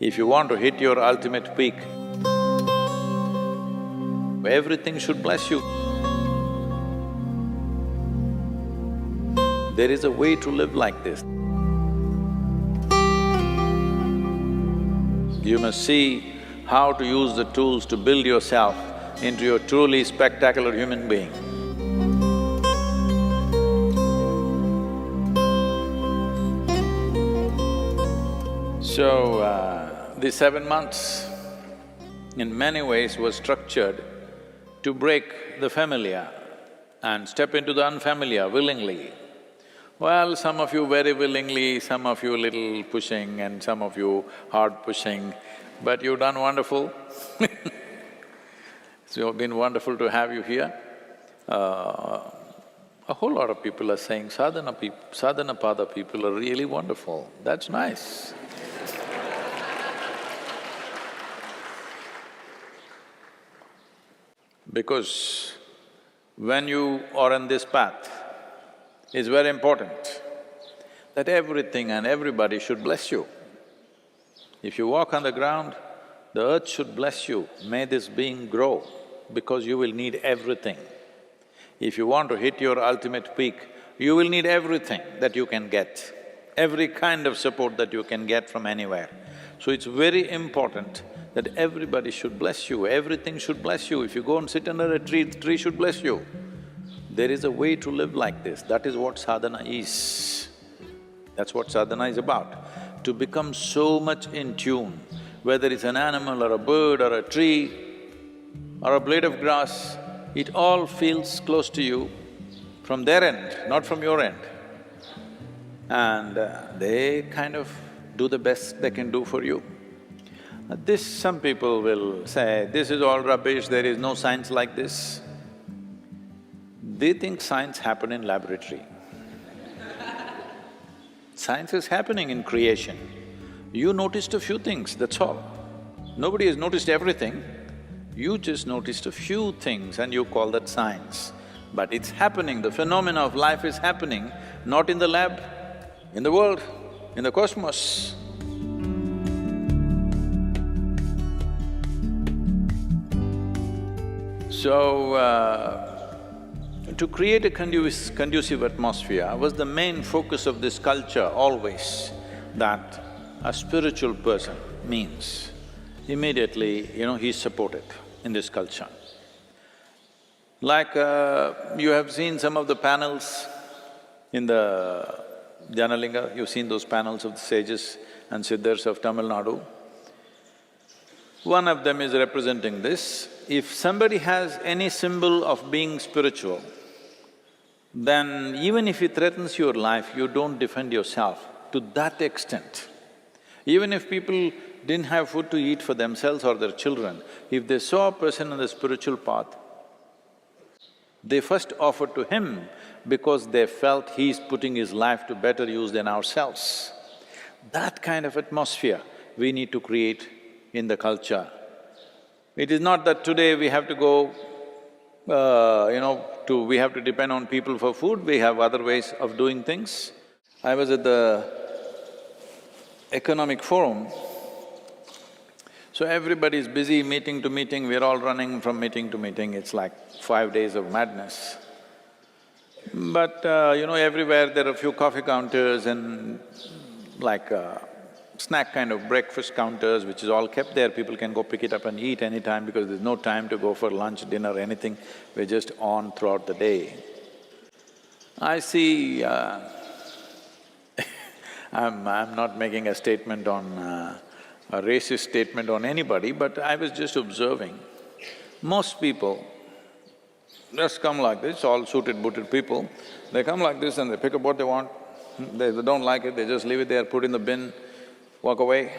If you want to hit your ultimate peak, everything should bless you. There is a way to live like this. You must see how to use the tools to build yourself into a truly spectacular human being. So, these 7 months in many ways was structured to break the familiar and step into the unfamiliar willingly. Well, some of you very willingly, some of you little pushing and some of you hard pushing, but you've done wonderful. It's been wonderful to have you here. A whole lot of people are saying sadhana-pada people are really wonderful. That's nice. Because when you are on this path, it's very important that everything and everybody should bless you. If you walk on the ground, the earth should bless you, may this being grow, because you will need everything. If you want to hit your ultimate peak, you will need everything that you can get, every kind of support that you can get from anywhere. So it's very important that everybody should bless you, everything should bless you. If you go and sit under a tree, the tree should bless you. There is a way to live like this, that is what sadhana is. That's what sadhana is about. To become so much in tune, whether it's an animal or a bird or a tree or a blade of grass, it all feels close to you from their end, not from your end. And they kind of do the best they can do for you. Some people will say, this is all rubbish, there is no science like this. They think science happen in laboratory. Science is happening in creation. You noticed a few things, that's all. Nobody has noticed everything. You just noticed a few things and you call that science. But it's happening, the phenomena of life is happening, not in the lab, in the world, in the cosmos. So, to create a conducive atmosphere was the main focus of this culture always, that a spiritual person means immediately, he's supported in this culture. Like you have seen some of the panels in the Janalinga, you've seen those panels of the sages and siddhars of Tamil Nadu. One of them is representing this. If somebody has any symbol of being spiritual, then even if it threatens your life, you don't defend yourself to that extent. Even if people didn't have food to eat for themselves or their children, if they saw a person on the spiritual path, they first offered to him because they felt he's putting his life to better use than ourselves. That kind of atmosphere we need to create in the culture. It is not that today we have to go, we have to depend on people for food, we have other ways of doing things. I was at the economic forum, so everybody's busy meeting to meeting, we're all running from meeting to meeting, it's like 5 days of madness. But everywhere there are a few coffee counters and like snack kind of breakfast counters which is all kept there, people can go pick it up and eat anytime because there's no time to go for lunch, dinner, anything, we're just on throughout the day. I see… I'm not making a statement on… a racist statement on anybody, but I was just observing. Most people just come like this, all suited-booted people, they come like this and they pick up what they want, they don't like it, they just leave it there, put it in the bin, walk away.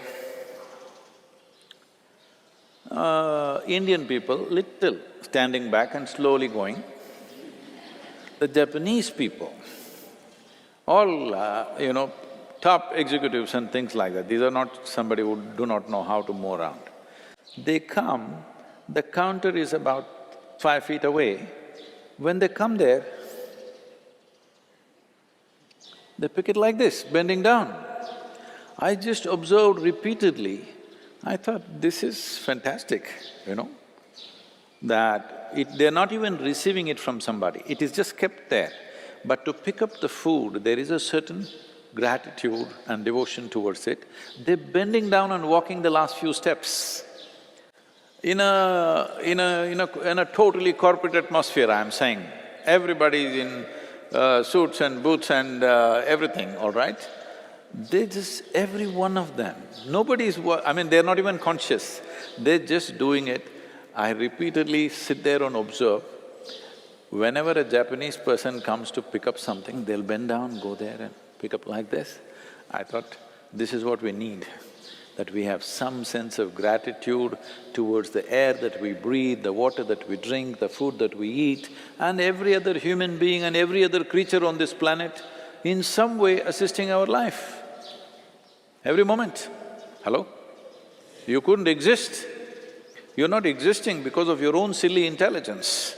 Indian people, little standing back and slowly going. The Japanese people, all, top executives and things like that, these are not somebody who do not know how to move around. They come, the counter is about 5 feet away. When they come there, they pick it like this, bending down. I just observed repeatedly I thought, this is fantastic, you know, that they're not even receiving it from somebody, it is just kept there. But to pick up the food, there is a certain gratitude and devotion towards it. They're bending down and walking the last few steps. In a totally corporate atmosphere, I'm saying, everybody's in suits and boots and everything, all right? They just… every one of them, nobody's… I mean, they're not even conscious, they're just doing it. I repeatedly sit there and observe. Whenever a Japanese person comes to pick up something, they'll bend down, go there and pick up like this. I thought, this is what we need, that we have some sense of gratitude towards the air that we breathe, the water that we drink, the food that we eat, and every other human being and every other creature on this planet in some way assisting our life. Every moment. Hello? You couldn't exist. You're not existing because of your own silly intelligence.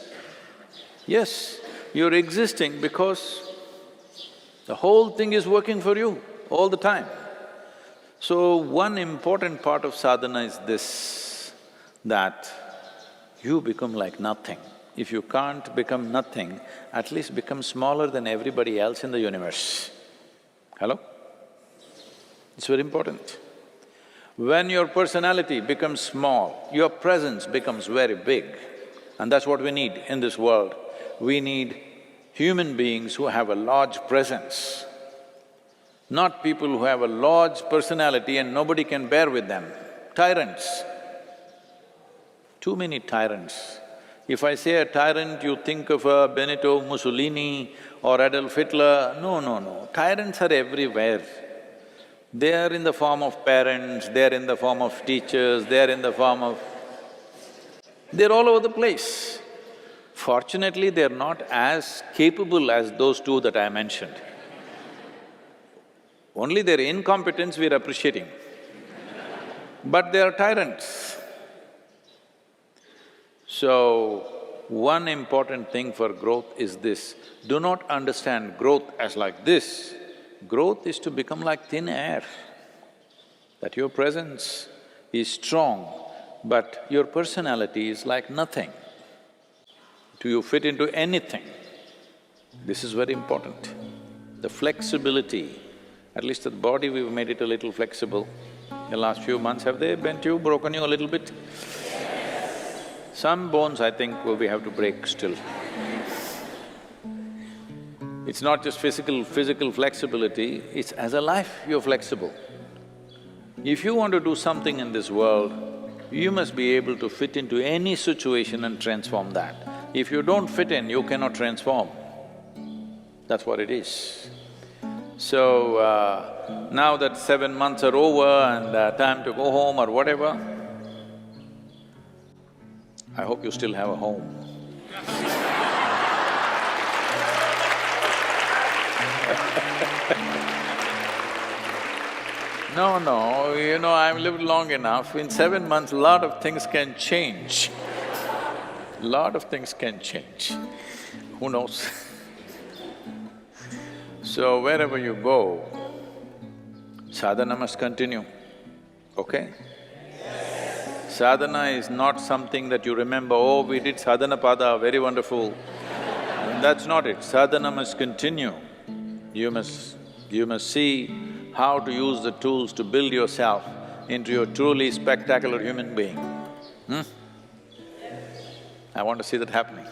Yes, you're existing because the whole thing is working for you all the time. So, one important part of sadhana is this, that you become like nothing. If you can't become nothing, at least become smaller than everybody else in the universe. Hello? It's very important. When your personality becomes small, your presence becomes very big. And that's what we need in this world. We need human beings who have a large presence, not people who have a large personality and nobody can bear with them. Tyrants. Too many tyrants. If I say a tyrant, you think of a Benito Mussolini or Adolf Hitler. No, no, no. Tyrants are everywhere. They are in the form of parents, they are in the form of teachers, they are in the form of… they're all over the place. Fortunately, they're not as capable as those two that I mentioned. Only their incompetence we're appreciating. But they are tyrants. So, one important thing for growth is this, do not understand growth as like this. Growth is to become like thin air, that your presence is strong, but your personality is like nothing. Do you fit into anything? This is very important. The flexibility, at least the body we've made it a little flexible. The last few months, have they bent you, broken you a little bit? Some bones, I think, we have to break still. It's not just physical flexibility, it's as a life you're flexible. If you want to do something in this world, you must be able to fit into any situation and transform that. If you don't fit in, you cannot transform. That's what it is. So, now that 7 months are over and time to go home or whatever, I hope you still have a home. No, you know, I've lived long enough. In 7 months, a lot of things can change. Lot of things can change. Who knows? So wherever you go, sadhana must continue, okay? Sadhana is not something that you remember, oh, we did sadhana pada, very wonderful. That's not it. Sadhana must continue. You must see how to use the tools to build yourself into a truly spectacular human being. I want to see that happening.